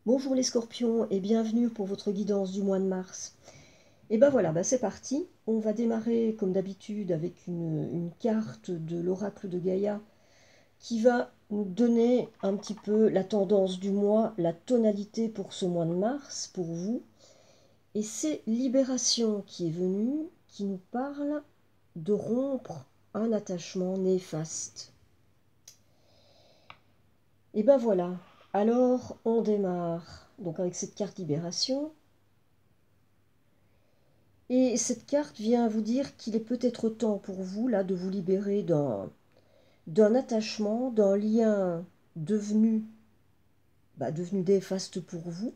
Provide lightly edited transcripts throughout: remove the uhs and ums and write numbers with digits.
Bonjour les scorpions et bienvenue pour votre guidance du mois de mars. Et ben voilà, c'est parti. On va démarrer comme d'habitude avec une carte de l'oracle de Gaïa qui va nous donner un petit peu la tendance du mois, la tonalité pour ce mois de mars, pour vous. Et c'est Libération qui est venue, qui nous parle de rompre un attachement néfaste. Et ben voilà, alors on démarre donc avec cette carte Libération. Et cette carte vient vous dire qu'il est peut-être temps pour vous, là, de vous libérer d'un attachement, d'un lien devenu, devenu néfaste pour vous.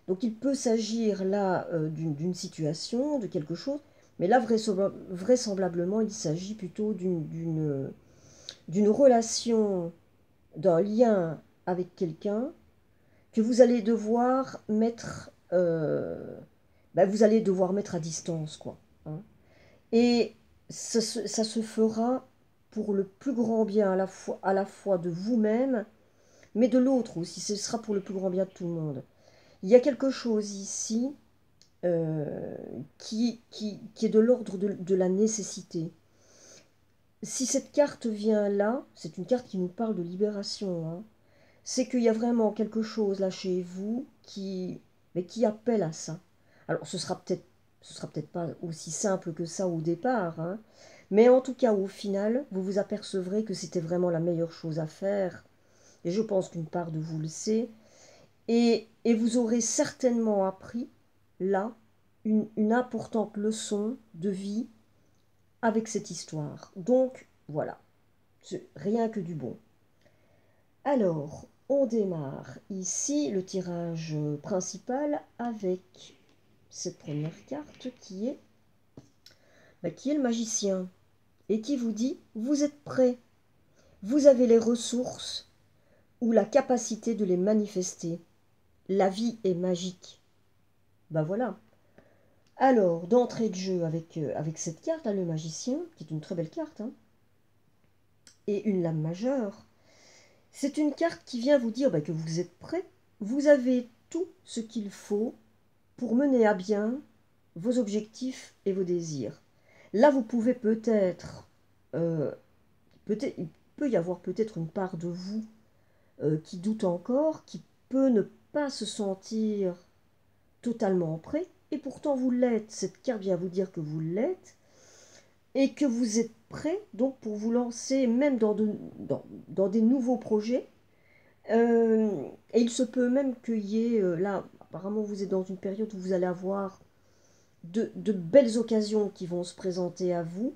Donc il peut s'agir là d'une situation, de quelque chose, mais là vraisemblablement il s'agit plutôt d'une relation, d'un lien avec quelqu'un que vous allez devoir mettre, vous allez devoir mettre à distance, quoi, hein. Et ça se fera pour le plus grand bien à la fois de vous-même, mais de l'autre aussi. Ce sera pour le plus grand bien de tout le monde. Il y a quelque chose ici qui est de l'ordre de la nécessité. Si cette carte vient là, c'est une carte qui nous parle de libération, hein, c'est qu'il y a vraiment quelque chose là chez vous qui appelle à ça. Alors ce sera peut-être pas aussi simple que ça au départ, hein, mais en tout cas au final, vous vous apercevrez que c'était vraiment la meilleure chose à faire, et je pense qu'une part de vous le sait, et vous aurez certainement appris là une importante leçon de vie avec cette histoire. Donc voilà, c'est rien que du bon. Alors, on démarre ici le tirage principal avec cette première carte qui est le magicien et qui vous dit vous êtes prêt, vous avez les ressources ou la capacité de les manifester. La vie est magique. Ben voilà. Alors, d'entrée de jeu avec cette carte, là, le magicien, qui est une très belle carte, hein, et une lame majeure, c'est une carte qui vient vous dire que vous êtes prêt, vous avez tout ce qu'il faut pour mener à bien vos objectifs et vos désirs. Là, vous pouvez euh, il peut y avoir peut-être une part de vous qui doute encore, qui peut ne pas se sentir totalement prêt, et pourtant vous l'êtes. Cette carte vient vous dire que vous l'êtes, et que vous êtes prêt donc pour vous lancer même dans des nouveaux projets. Et il se peut même qu'il y ait, là, apparemment vous êtes dans une période où vous allez avoir de belles occasions qui vont se présenter à vous.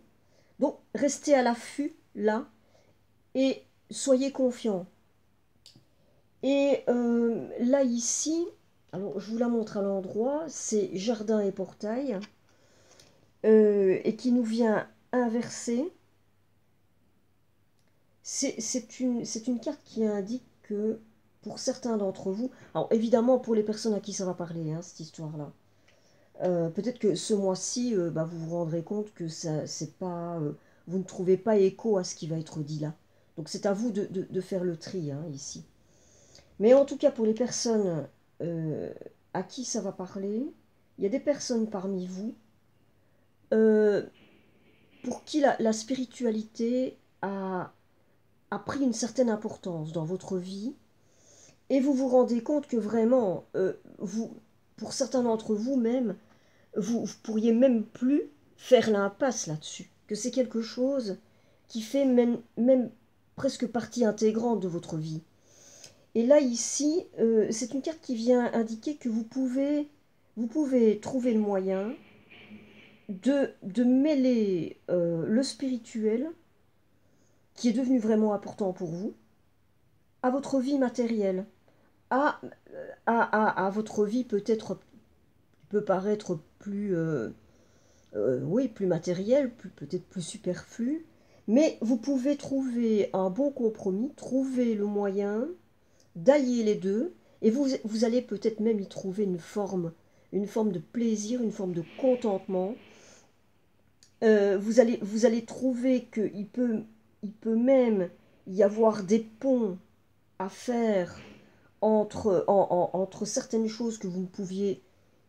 Donc restez à l'affût là et soyez confiants. Et là ici, alors je vous la montre à l'endroit, c'est jardin et portail, et qui nous vient inverser. C'est une carte qui indique que pour certains d'entre vous, alors évidemment pour les personnes à qui ça va parler, hein, cette histoire-là, peut-être que ce mois-ci, vous vous rendrez compte que ça, c'est pas, vous ne trouvez pas écho à ce qui va être dit là. Donc c'est à vous de faire le tri, hein, ici. Mais en tout cas, pour les personnes euh, à qui ça va parler, il y a des personnes parmi vous euh, pour qui la spiritualité a pris une certaine importance dans votre vie, et vous vous rendez compte que vraiment, pour certains d'entre vous même, vous pourriez même plus faire l'impasse là-dessus, que c'est quelque chose qui fait même presque partie intégrante de votre vie. Et là, ici, c'est une carte qui vient indiquer que vous pouvez trouver le moyen de mêler le spirituel, qui est devenu vraiment important pour vous, à votre vie matérielle, à, à votre vie peut-être qui peut paraître plus, oui, plus matérielle, peut-être plus superflue, mais vous pouvez trouver un bon compromis, trouver le moyen d'allier les deux, et vous allez peut-être même y trouver une forme de plaisir, une forme de contentement. Vous allez trouver il peut même y avoir des ponts à faire entre certaines choses que vous ne pouviez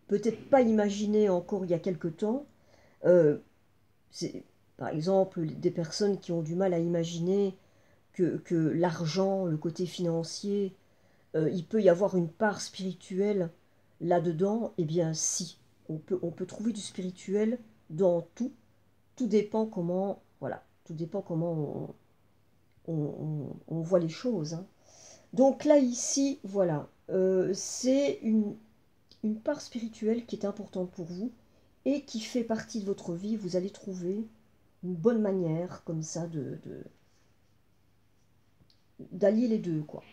peut-être pas imaginer encore il y a quelque temps. Euh, c'est, Par exemple, des personnes qui ont du mal à imaginer que l'argent, le côté financier, il peut y avoir une part spirituelle là-dedans. Eh bien, si. On peut trouver du spirituel dans tout. Tout dépend comment, voilà, tout dépend comment on voit les choses, hein. Donc là, ici, voilà, c'est une part spirituelle qui est importante pour vous et qui fait partie de votre vie. Vous allez trouver une bonne manière comme ça d'allier les deux, quoi.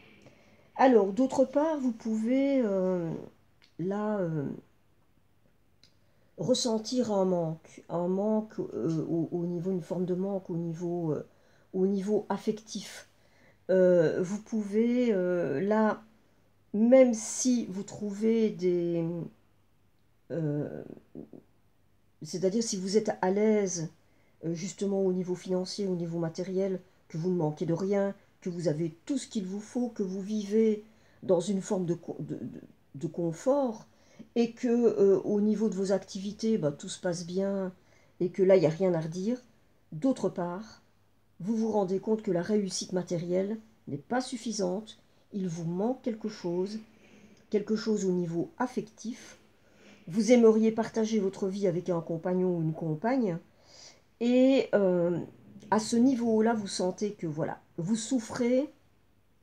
Alors, d'autre part, vous pouvez là ressentir un manque au niveau, une forme de manque au niveau affectif. Vous pouvez là, même si vous trouvez euh, c'est-à-dire si vous êtes à l'aise justement au niveau financier, au niveau matériel, que vous ne manquez de rien, que vous avez tout ce qu'il vous faut, que vous vivez dans une forme de confort, et que au niveau de vos activités, bah, tout se passe bien, et que là, il n'y a rien à redire. D'autre part, vous vous rendez compte que la réussite matérielle n'est pas suffisante, il vous manque quelque chose au niveau affectif. Vous aimeriez partager votre vie avec un compagnon ou une compagne, et à ce niveau-là, vous sentez que voilà, vous souffrez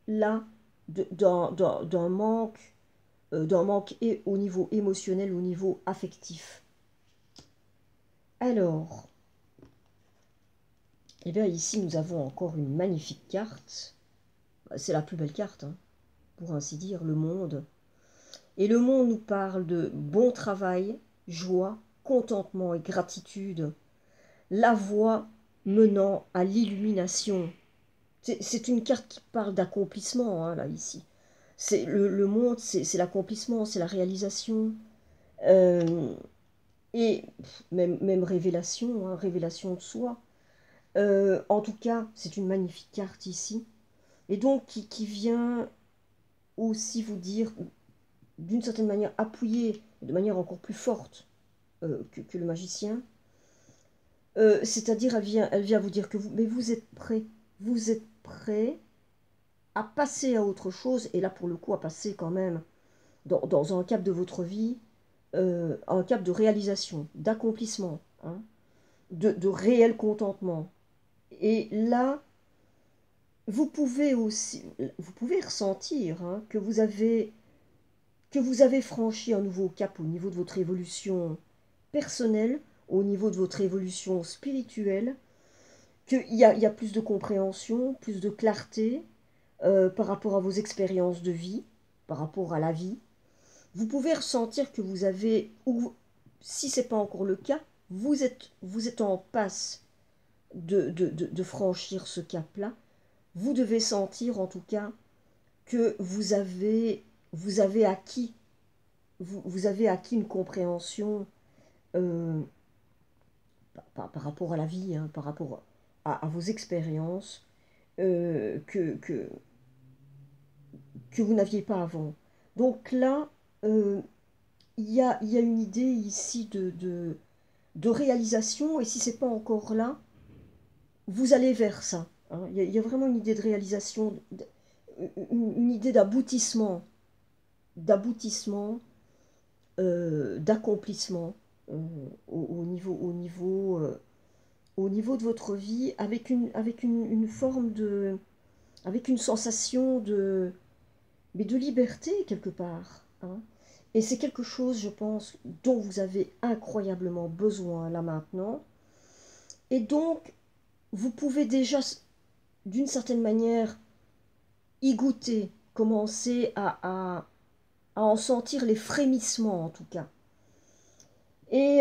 là d'un manque et au niveau émotionnel, au niveau affectif. Alors, eh bien ici nous avons encore une magnifique carte. C'est la plus belle carte, hein, pour ainsi dire, le monde. Et le monde nous parle de bon travail, joie, contentement et gratitude. La voie menant à l'illumination. C'est une carte qui parle d'accomplissement, hein, là, ici. Le monde, c'est l'accomplissement, c'est la réalisation. Euh, et même révélation, hein, révélation de soi. En tout cas, c'est une magnifique carte ici. Et donc, qui vient aussi vous dire, d'une certaine manière, appuyer de manière encore plus forte que le magicien. C'est-à-dire, elle vient vous dire que mais vous êtes prêt. Vous êtes prêt à passer à autre chose, et là pour le coup à passer quand même dans un cap de votre vie, un cap de réalisation, d'accomplissement, hein, de réel contentement. Et là, vous pouvez ressentir, hein, que vous avez franchi un nouveau cap au niveau de votre évolution personnelle, au niveau de votre évolution spirituelle, il y a plus de compréhension, plus de clarté, par rapport à vos expériences de vie, par rapport à la vie. Vous pouvez ressentir que vous avez, ou si ce n'est pas encore le cas, vous êtes en passe de franchir ce cap-là. Vous devez sentir en tout cas que vous avez acquis, vous avez acquis une compréhension euh, par rapport à la vie, hein, par rapport à vos expériences, euh, que, que, que vous n'aviez pas avant. Donc là, euh, il y a une idée ici de réalisation, et si ce n'est pas encore là, vous allez vers ça, hein. Il y a vraiment une idée de réalisation, une idée d'aboutissement, d'accomplissement au niveau de votre vie, avec une forme avec une sensation mais de liberté quelque part, hein. Et c'est quelque chose, je pense, dont vous avez incroyablement besoin là maintenant. Et donc, vous pouvez déjà, d'une certaine manière, y goûter, commencer à en sentir les frémissements en tout cas. Et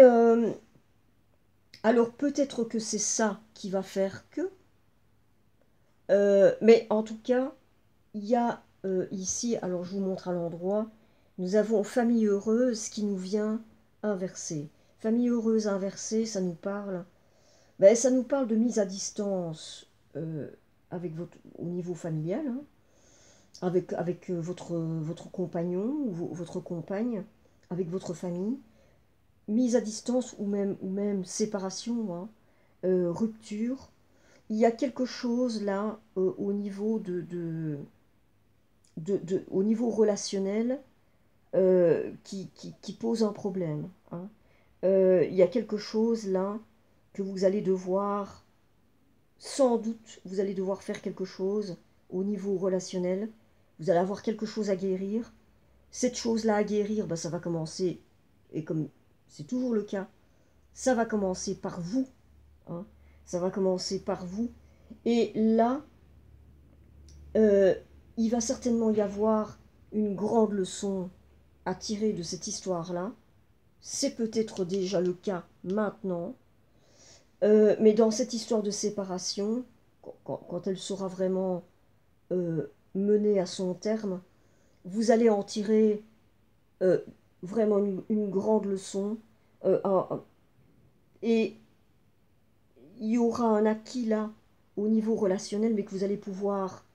alors peut-être que c'est ça qui va faire que, mais en tout cas, il y a ici, alors je vous montre à l'endroit, nous avons famille heureuse qui nous vient inversée. Famille heureuse inversée, ça nous parle, ben, ça nous parle de mise à distance au niveau familial, hein. avec votre compagnon ou votre compagne, avec votre famille, mise à distance ou même séparation, hein, rupture. Il y a quelque chose là au niveau au niveau relationnel qui pose un problème, hein. Il y a quelque chose là que vous allez devoir, sans doute, vous allez devoir faire quelque chose au niveau relationnel. Vous allez avoir quelque chose à guérir. Cette chose-là à guérir, ben, ça va commencer, et comme c'est toujours le cas, ça va commencer par vous, hein. Ça va commencer par vous. Et là, euh, il va certainement y avoir une grande leçon à tirer de cette histoire-là. C'est peut-être déjà le cas maintenant, mais dans cette histoire de séparation, quand elle sera vraiment menée à son terme, vous allez en tirer euh, vraiment une grande leçon, et il y aura un acquis là au niveau relationnel, mais que vous allez pouvoir,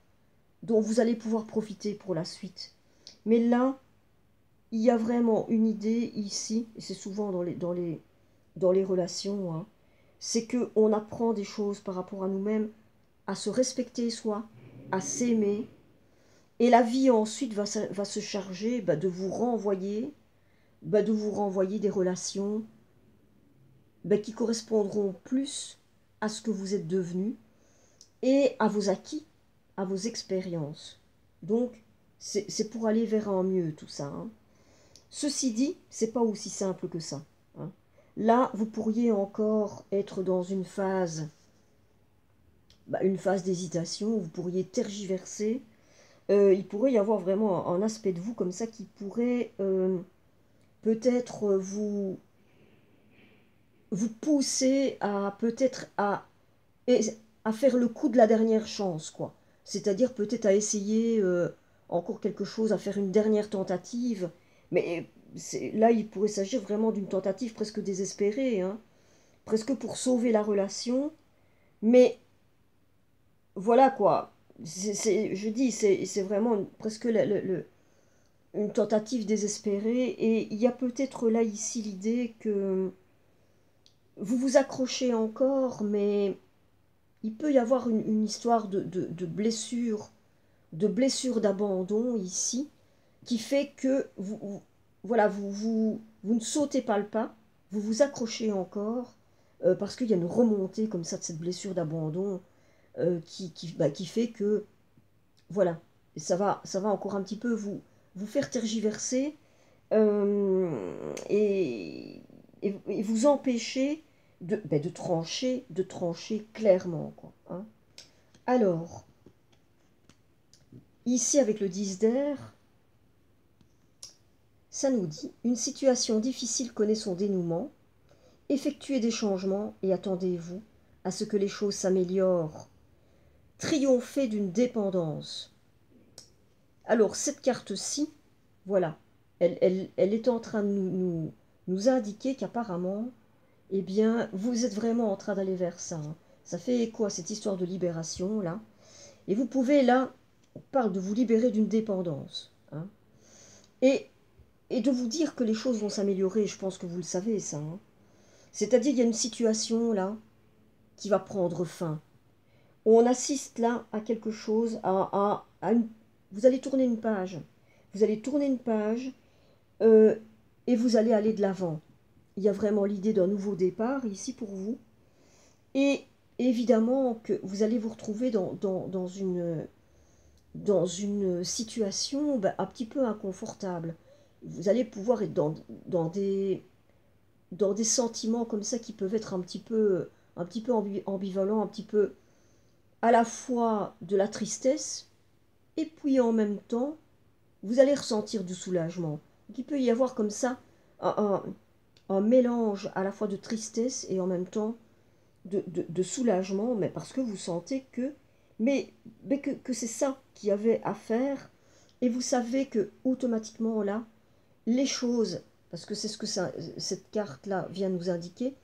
dont vous allez pouvoir profiter pour la suite. Mais là, il y a vraiment une idée ici, et c'est souvent dans les relations, hein, c'est qu'on apprend des choses par rapport à nous-mêmes, à se respecter soi, à s'aimer, et la vie ensuite va se charger bah, de vous renvoyer des relations bah, qui correspondront plus à ce que vous êtes devenu et à vos acquis, à vos expériences. Donc, c'est pour aller vers un mieux tout ça, hein. Ceci dit, c'est pas aussi simple que ça, hein. Là, vous pourriez encore être dans une phase d'hésitation, vous pourriez tergiverser. Il pourrait y avoir vraiment un aspect de vous comme ça qui pourrait peut-être vous pousser à peut-être à faire le coup de la dernière chance, quoi. C'est-à-dire peut-être à essayer encore quelque chose, à faire une dernière tentative. Mais là, il pourrait s'agir vraiment d'une tentative presque désespérée, hein, presque pour sauver la relation. Mais voilà quoi. Je dis, c'est vraiment presque une tentative désespérée. Et il y a peut-être là ici l'idée que vous vous accrochez encore, mais il peut y avoir une histoire de blessure d'abandon ici, qui fait que voilà, vous ne sautez pas le pas, vous vous accrochez encore, parce qu'il y a une remontée comme ça de cette blessure d'abandon qui fait que, voilà, ça va encore un petit peu vous faire tergiverser et, et vous empêcher de trancher clairement, quoi, hein. Alors, ici avec le 10 d'air, ça nous dit « Une situation difficile connaît son dénouement. Effectuez des changements et attendez-vous à ce que les choses s'améliorent. Triomphez d'une dépendance. » Alors, cette carte-ci, voilà, elle est en train de nous indiquer qu'apparemment, eh bien, vous êtes vraiment en train d'aller vers ça, hein. Ça fait écho à cette histoire de libération, là. Et vous pouvez, là, on parle de vous libérer d'une dépendance, hein. Et, et de vous dire que les choses vont s'améliorer, je pense que vous le savez, ça, hein. C'est-à-dire, il y a une situation, là, qui va prendre fin. On assiste, là, à quelque chose, vous allez tourner une page. Vous allez tourner une page euh, et vous allez aller de l'avant. Il y a vraiment l'idée d'un nouveau départ ici pour vous. Et évidemment que vous allez vous retrouver dans une situation un petit peu inconfortable. Vous allez pouvoir être dans des sentiments comme ça qui peuvent être un petit peu ambivalents, un petit peu à la fois de la tristesse, et puis en même temps, vous allez ressentir du soulagement. Donc, il peut y avoir comme ça un, un mélange à la fois de tristesse et en même temps de soulagement, mais parce que vous sentez que c'est ça qu'il y avait à faire, et vous savez que automatiquement là, les choses, parce que c'est ce que cette carte-là vient nous indiquer,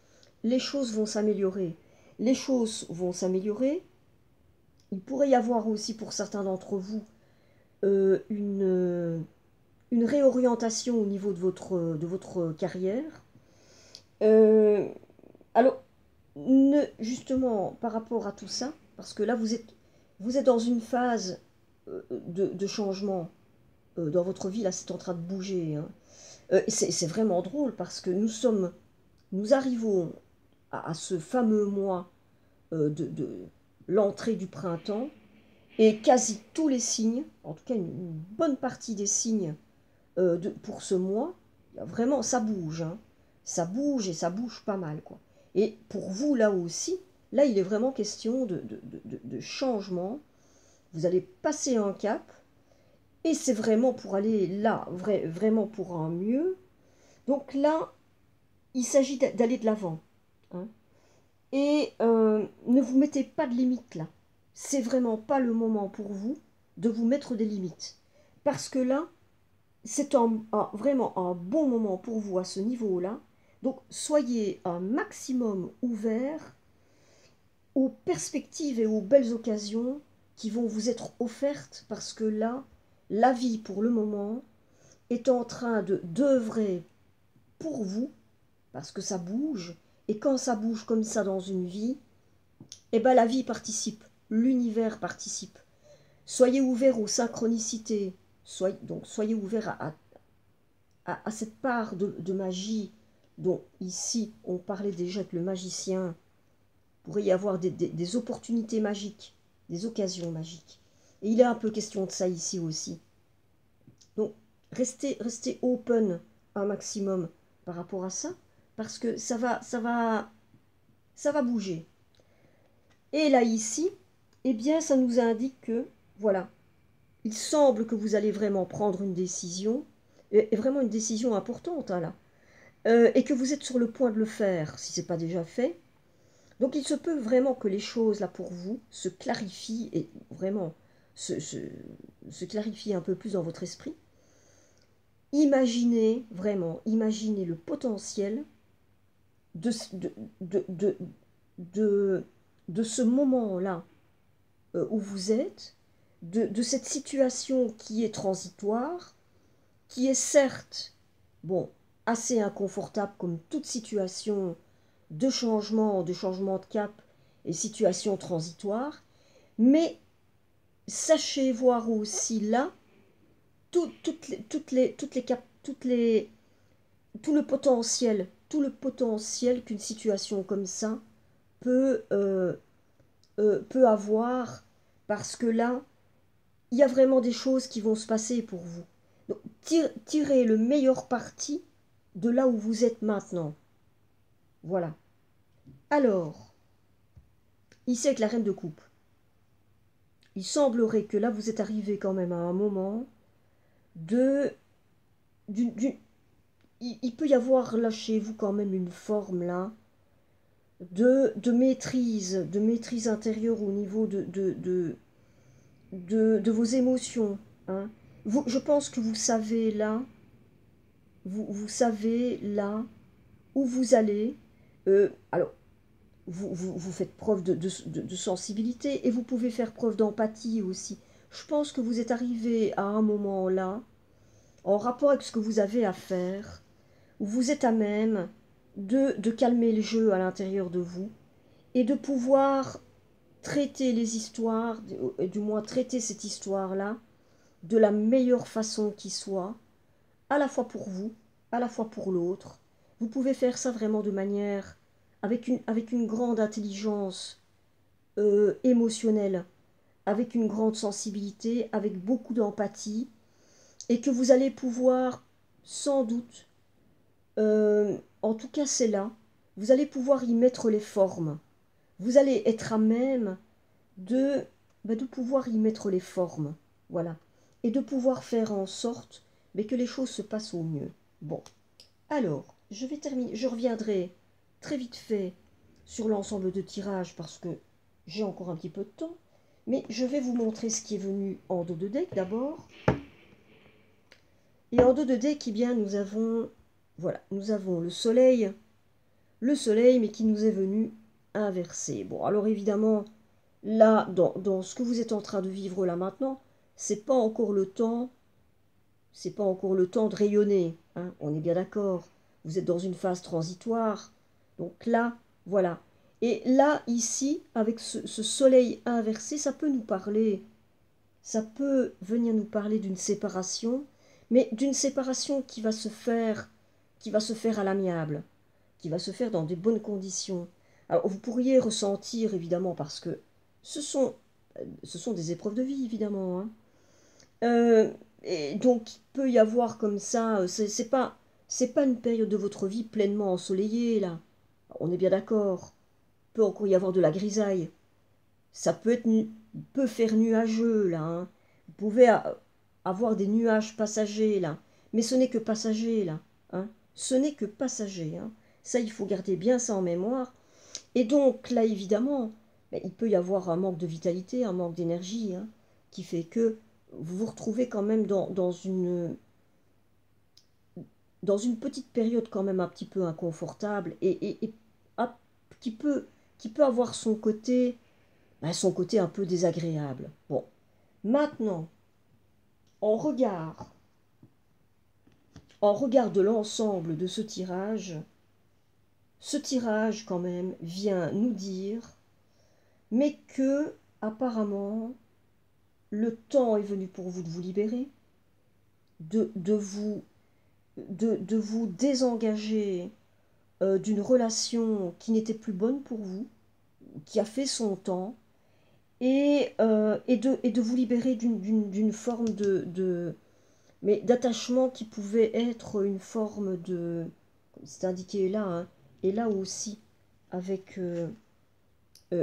les choses vont s'améliorer. Les choses vont s'améliorer. Il pourrait y avoir aussi pour certains d'entre vous une réorientation au niveau de votre carrière. Euh, alors, justement, par rapport à tout ça, parce que là, vous êtes dans une phase de changement dans votre vie, là, c'est en train de bouger. Hein. C'est vraiment drôle parce que nous arrivons à ce fameux mois de l'entrée du printemps, et quasi tous les signes, en tout cas une bonne partie des signes pour ce mois, vraiment ça bouge, hein. Ça bouge et ça bouge pas mal, quoi. Et pour vous là aussi, là il est vraiment question de changement. Vous allez passer un cap et c'est vraiment pour aller là, vraiment pour un mieux. Donc là, il s'agit d'aller de l'avant, hein. Et ne vous mettez pas de limites là. C'est vraiment pas le moment pour vous de vous mettre des limites. Parce que là, c'est vraiment un bon moment pour vous à ce niveau-là. Donc soyez un maximum ouvert aux perspectives et aux belles occasions qui vont vous être offertes parce que là, la vie pour le moment est en train de d'œuvrer pour vous parce que ça bouge. Et quand ça bouge comme ça dans une vie, eh ben la vie participe, l'univers participe. Soyez ouverts aux synchronicités, soyez ouverts à cette part de magie dont ici on parlait déjà que le magicien pourrait y avoir des opportunités magiques, des occasions magiques. Et il est un peu question de ça ici aussi. Donc restez open un maximum par rapport à ça, parce que ça va bouger. Et là ici, eh bien ça nous indique que, voilà, il semble que vous allez vraiment prendre une décision, et vraiment une décision importante, hein, là, et que vous êtes sur le point de le faire, si ce n'est pas déjà fait. Donc il se peut vraiment que les choses, là, pour vous, se clarifient, et vraiment se clarifient un peu plus dans votre esprit. Imaginez, vraiment, imaginez le potentiel de, de, de, de, de, de ce moment-là où vous êtes, de cette situation qui est transitoire, qui est certes, bon, assez inconfortable comme toute situation de changement de cap et situation transitoire, mais sachez voir aussi là tout tout le potentiel qu'une situation comme ça peut avoir, parce que là, il y a vraiment des choses qui vont se passer pour vous. Donc, tirez le meilleur parti de là où vous êtes maintenant. Voilà. Alors, ici avec la reine de coupe, il semblerait que là vous êtes arrivé quand même à un moment de... il peut y avoir là chez vous quand même une forme là de maîtrise intérieure au niveau de vos émotions. Hein. Je pense que vous savez là, vous savez là où vous allez. Alors, vous faites preuve de sensibilité et vous pouvez faire preuve d'empathie aussi. Je pense que vous êtes arrivé à un moment là, en rapport avec ce que vous avez à faire, où vous êtes à même de calmer le jeu à l'intérieur de vous et de pouvoir traiter les histoires, du moins traiter cette histoire-là, de la meilleure façon qui soit, à la fois pour vous, à la fois pour l'autre. Vous pouvez faire ça vraiment de manière, avec une grande intelligence émotionnelle, avec une grande sensibilité, avec beaucoup d'empathie, et que vous allez pouvoir, sans doute, en tout cas c'est là, vous allez pouvoir y mettre les formes. Vous allez être à même de pouvoir y mettre les formes, voilà, et de pouvoir faire en sorte que les choses se passent au mieux. Bon, alors, je vais terminer, je reviendrai très vite fait sur l'ensemble de tirages parce que j'ai encore un petit peu de temps, mais je vais vous montrer ce qui est venu en dos de deck d'abord. Et en dos de deck, eh bien, nous avons, voilà, nous avons le soleil, mais qui nous est venu inversé. Bon, alors évidemment, là, dans ce que vous êtes en train de vivre là maintenant, c'est pas encore le temps, c'est pas encore le temps de rayonner, hein, on est bien d'accord. Vous êtes dans une phase transitoire, donc là, voilà. Et là, ici, avec ce soleil inversé, ça peut nous parler, ça peut venir nous parler d'une séparation, mais d'une séparation qui va se faire à l'amiable, qui va se faire dans de bonnes conditions. Alors, vous pourriez ressentir, évidemment, parce que ce sont, ce sont des épreuves de vie, évidemment, hein. Euh, et donc, il peut y avoir comme ça, c'est pas une période de votre vie pleinement ensoleillée, là. On est bien d'accord. Il peut encore y avoir de la grisaille. Ça peut être, peut faire nuageux, là, hein. Vous pouvez avoir des nuages passagers, là. Mais ce n'est que passager, là, hein. Ce n'est que passager, hein. Ça, il faut garder bien ça en mémoire. Et donc, là, évidemment, ben, il peut y avoir un manque de vitalité, un manque d'énergie, hein, qui fait que vous vous retrouvez quand même dans une petite période quand même un petit peu inconfortable et ah, qui peut, qui peut avoir ben, son côté un peu désagréable. Bon, maintenant, en regard, en regard de l'ensemble de ce tirage quand même vient nous dire, mais que apparemment le temps est venu pour vous de vous libérer, de, de vous, de vous désengager d'une relation qui n'était plus bonne pour vous, qui a fait son temps, et de vous libérer d'une forme mais d'attachement qui pouvait être une forme de, comme c'est indiqué là, hein, et là aussi, avec,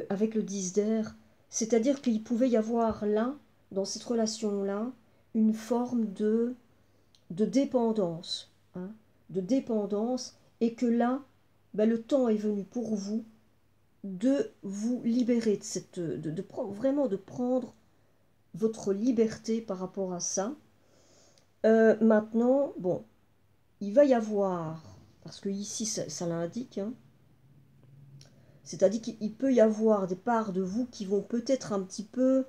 avec le 10 d'air, c'est-à-dire qu'il pouvait y avoir là, dans cette relation-là, une forme de dépendance, hein, de dépendance, et que là, ben, le temps est venu pour vous de vous libérer de cette, vraiment de prendre votre liberté par rapport à ça. Maintenant, bon, il va y avoir, parce que ici ça l'indique, hein, c'est-à-dire qu'il peut y avoir des parts de vous qui vont peut-être un petit peu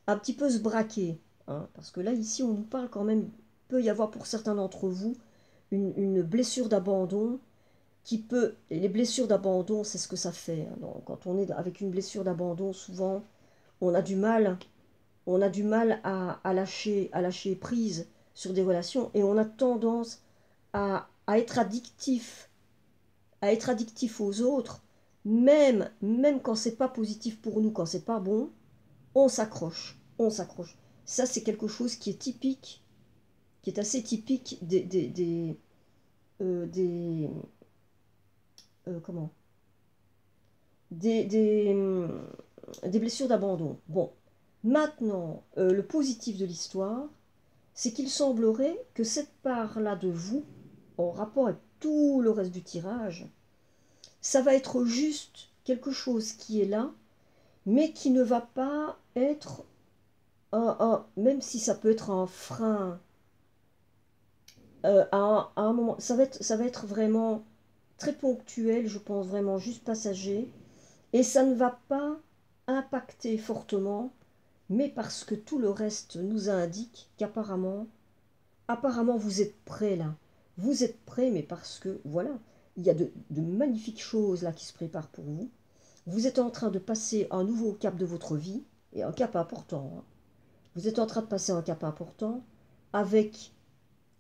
se braquer, hein, parce que là ici on nous parle quand même, peut y avoir pour certains d'entre vous une blessure d'abandon qui peut, et les blessures d'abandon c'est ce que ça fait, hein. Donc, quand on est avec une blessure d'abandon, souvent on a du mal, à lâcher prise sur des relations et on a tendance à être à être addictif aux autres, même quand c'est pas positif pour nous, quand c'est pas bon, on s'accroche, on s'accroche. Ça, c'est quelque chose qui est typique, qui est assez typique des comment, des, des, hum, des blessures d'abandon. Bon, maintenant, le positif de l'histoire, c'est qu'il semblerait que cette part-là de vous, en rapport avec tout le reste du tirage, ça va être juste quelque chose qui est là, mais qui ne va pas être même si ça peut être un frein, à un moment, ça va être vraiment très ponctuel, je pense vraiment juste passager, et ça ne va pas impacter fortement, mais parce que tout le reste nous indique qu'apparemment, apparemment vous êtes prêts là. Vous êtes prêts, mais parce que, voilà, il y a de magnifiques choses là qui se préparent pour vous. Vous êtes en train de passer un nouveau cap de votre vie, et un cap important, hein. Vous êtes en train de passer un cap important, avec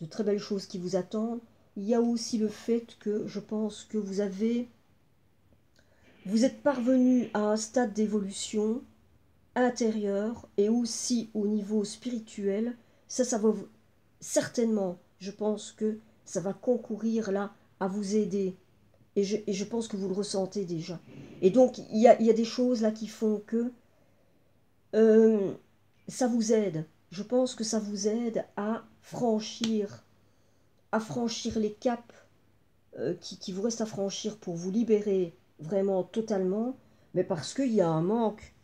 de très belles choses qui vous attendent. Il y a aussi le fait que je pense que vous êtes parvenu à un stade d'évolution intérieure et aussi au niveau spirituel. Ça va certainement, je pense que ça va concourir là à vous aider. Et je pense que vous le ressentez déjà. Et donc, il y a des choses là qui font que euh, ça vous aide. Je pense que ça vous aide à franchir les caps qui vous restent à franchir pour vous libérer vraiment totalement, mais parce qu'il y a un manque.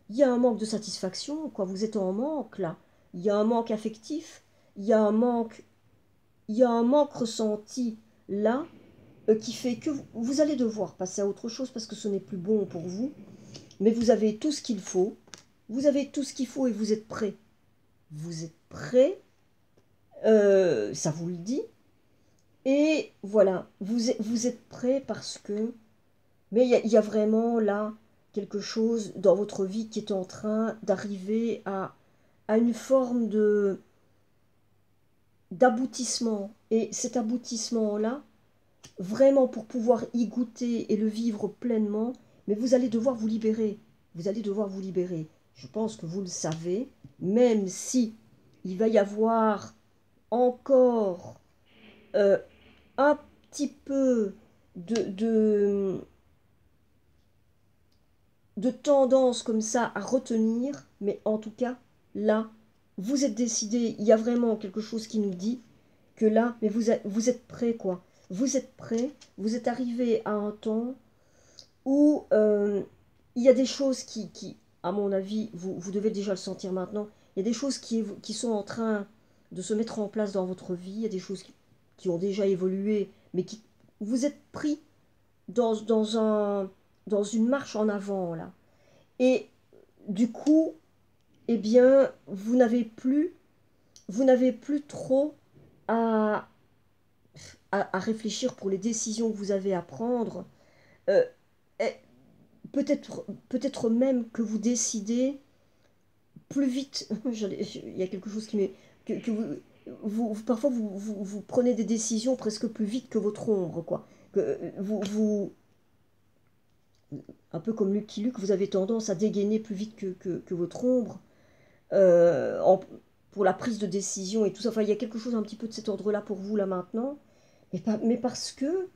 Il y a un manque de satisfaction, quoi. Vous êtes en manque là. Il y a un manque affectif, il y a il y a un manque ressenti là qui fait que vous allez devoir passer à autre chose parce que ce n'est plus bon pour vous. Mais vous avez tout ce qu'il faut. Vous avez tout ce qu'il faut et vous êtes prêt. vous êtes prêt, ça vous le dit. Et voilà, vous êtes prêt parce que... Mais il y a vraiment là quelque chose dans votre vie qui est en train d'arriver à une forme d'aboutissement. Et cet aboutissement-là, vraiment pour pouvoir y goûter et le vivre pleinement, mais vous allez devoir vous libérer. Vous allez devoir vous libérer. Je pense que vous le savez, même si il va y avoir encore un petit peu de tendance comme ça à retenir, mais en tout cas, là, vous êtes décidé, il y a vraiment quelque chose qui nous dit que là, mais vous êtes prêt, quoi. Vous êtes prêt, vous êtes arrivé à un temps où il y a des choses à mon avis, vous devez déjà le sentir maintenant, il y a des choses qui sont en train de se mettre en place dans votre vie, il y a des choses qui ont déjà évolué, mais qui vous êtes pris dans une marche en avant, là. Et du coup, eh bien, vous n'avez plus trop à, à réfléchir pour les décisions que vous avez à prendre. Euh, peut-être même que vous décidez plus vite. Il y a quelque chose qui m'est... Que parfois, vous prenez des décisions presque plus vite que votre ombre, quoi. Que un peu comme Lucky Luke, vous avez tendance à dégainer plus vite que votre ombre euh, en- pour la prise de décision et tout ça. Enfin, il y a quelque chose un petit peu de cet ordre-là pour vous, là, maintenant. Mais parce qu'il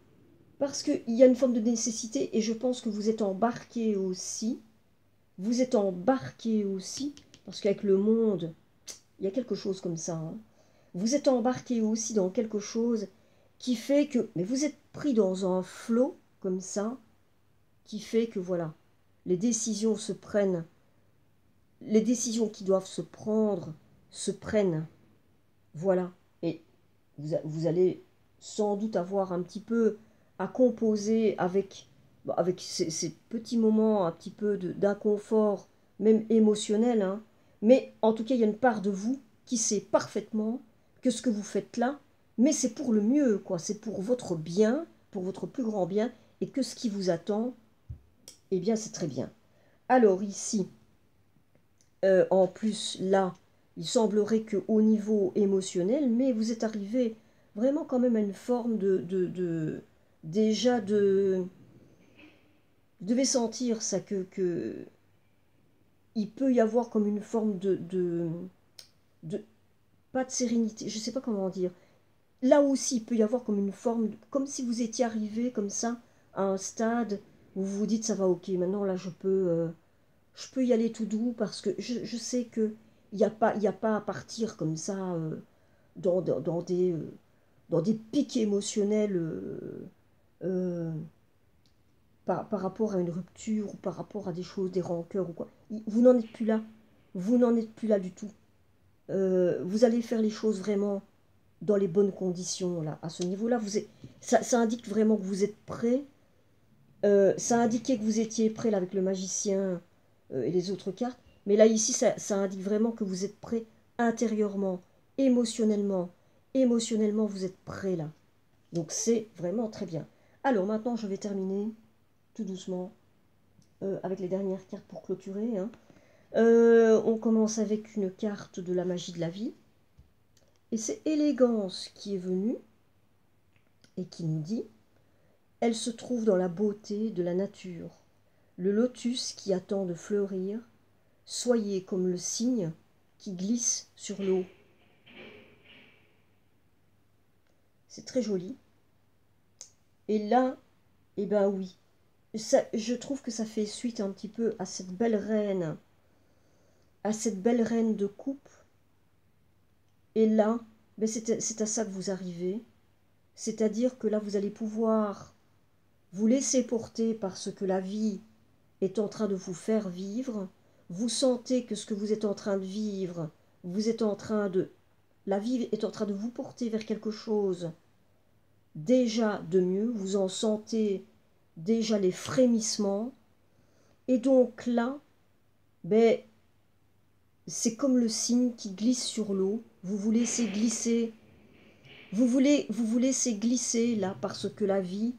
y a une forme de nécessité et je pense que vous êtes embarqué aussi. Vous êtes embarqué aussi, parce qu'avec le monde, il y a quelque chose comme ça. Hein. Vous êtes embarqué aussi dans quelque chose qui fait que... Mais vous êtes pris dans un flot comme ça, qui fait que voilà, les décisions se prennent, les décisions qui doivent se prendre se prennent. Voilà. Et vous allez sans doute avoir un petit peu à composer avec ces petits moments un petit peu d'inconfort, même émotionnel. Hein. Mais en tout cas, il y a une part de vous qui sait parfaitement que ce que vous faites là, mais c'est pour le mieux, quoi. C'est pour votre bien, pour votre plus grand bien, et que ce qui vous attend, eh bien, c'est très bien. Alors ici, en plus, là, il semblerait qu'au niveau émotionnel, mais vous êtes arrivé vraiment quand même à une forme déjà de... Vous devez sentir ça, il peut y avoir comme une forme de pas de sérénité, je ne sais pas comment dire. Là aussi, il peut y avoir comme une forme, comme si vous étiez arrivé comme ça à un stade où vous vous dites ça va ok, maintenant là je peux y aller tout doux parce que je sais que il y a pas à partir comme ça dans des pics émotionnels euh, par rapport à une rupture ou par rapport à des choses, des rancœurs ou quoi. Vous n'en êtes plus là. Vous n'en êtes plus là du tout. Vous allez faire les choses vraiment dans les bonnes conditions là. À ce niveau-là, ça indique vraiment que vous êtes prêt. Ça indiquait que vous étiez prêt là, avec le magicien et les autres cartes. Mais là, ici, ça indique vraiment que vous êtes prêt intérieurement, émotionnellement. Émotionnellement, vous êtes prêt là. Donc c'est vraiment très bien. Alors maintenant, je vais terminer tout doucement avec les dernières cartes pour clôturer. Hein. On commence avec une carte de la magie de la vie. Et c'est Élégance qui est venue et qui nous dit « Elle se trouve dans la beauté de la nature, le lotus qui attend de fleurir, soyez comme le cygne qui glisse sur l'eau. » C'est très joli. Et là, eh ben oui, je trouve que ça fait suite un petit peu à cette belle reine de coupe. Et là, ben c'est à ça que vous arrivez. C'est-à-dire que là, vous allez pouvoir vous laisser porter par ce que la vie est en train de vous faire vivre. Vous sentez que ce que vous êtes en train de vivre, vous êtes en train de... La vie est en train de vous porter vers quelque chose déjà de mieux. Vous en sentez déjà les frémissements. Et donc là, ben, c'est comme le cygne qui glisse sur l'eau. Vous vous laissez glisser. Vous vous laissez glisser là parce que la vie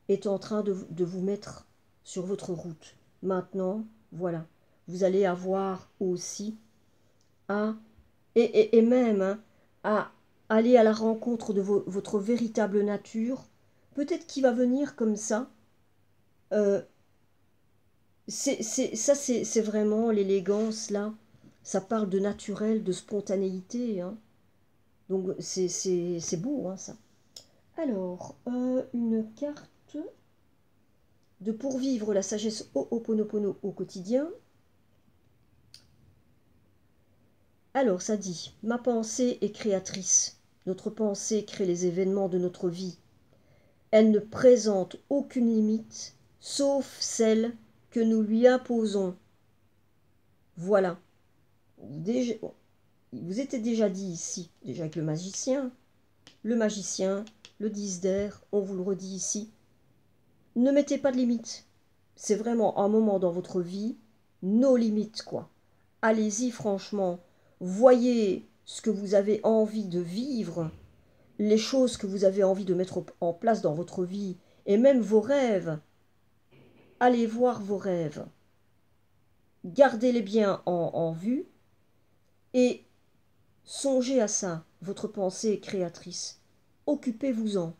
est en train de vous mettre sur votre route. Maintenant, voilà, vous allez avoir aussi à, et même hein, à aller à la rencontre de votre véritable nature. Peut-être qu'il va venir comme ça. Euh, c'est vraiment l'élégance là. Ça parle de naturel, de spontanéité. Hein. Donc c'est beau hein, ça. Alors, une carte de pourvivre la sagesse Ho'oponopono au quotidien. Alors, ça dit, ma pensée est créatrice. Notre pensée crée les événements de notre vie. Elle ne présente aucune limite, sauf celle que nous lui imposons. Voilà. Déjà, vous étiez déjà dit ici, déjà avec le magicien, le 10 d'air, on vous le redit ici. Ne mettez pas de limites. C'est vraiment un moment dans votre vie, nos limites, quoi. Allez-y, franchement. Voyez ce que vous avez envie de vivre, les choses que vous avez envie de mettre en place dans votre vie, et même vos rêves. Allez voir vos rêves. Gardez-les bien en vue et songez à ça. Votre pensée est créatrice. Occupez-vous-en.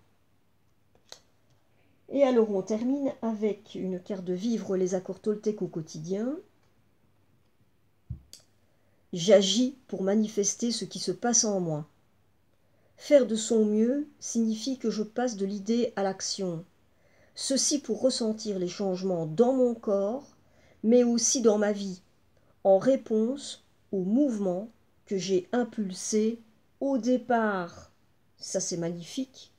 Et alors on termine avec une carte de vivre les accords toltèques au quotidien. J'agis pour manifester ce qui se passe en moi. Faire de son mieux signifie que je passe de l'idée à l'action. Ceci pour ressentir les changements dans mon corps, mais aussi dans ma vie, en réponse au mouvement que j'ai impulsé au départ. Ça c'est magnifique.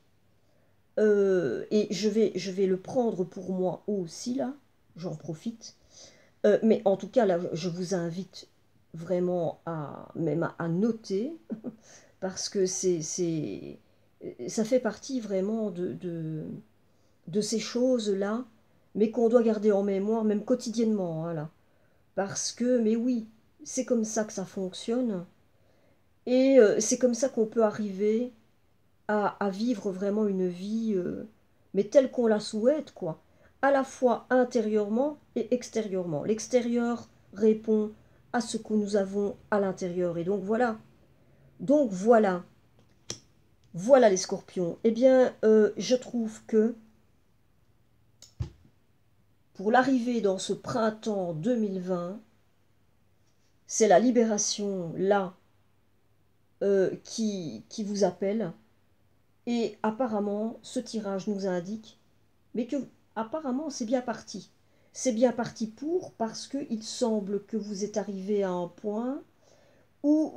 Et je vais le prendre pour moi aussi là, j'en profite. Mais en tout cas là, je vous invite vraiment même à noter parce que ça fait partie vraiment de ces choses-là, mais qu'on doit garder en mémoire, même quotidiennement, voilà. Parce que, mais oui, c'est comme ça que ça fonctionne, et c'est comme ça qu'on peut arriver à vivre vraiment une vie, mais telle qu'on la souhaite, quoi. À la fois intérieurement et extérieurement. L'extérieur répond à ce que nous avons à l'intérieur, et donc voilà. Donc voilà. Voilà les scorpions. Eh bien, je trouve que pour l'arrivée dans ce printemps 2020, c'est la libération là qui vous appelle. Et apparemment, ce tirage nous indique, mais que apparemment c'est bien parti. C'est bien parti parce qu'il semble que vous êtes arrivé à un point où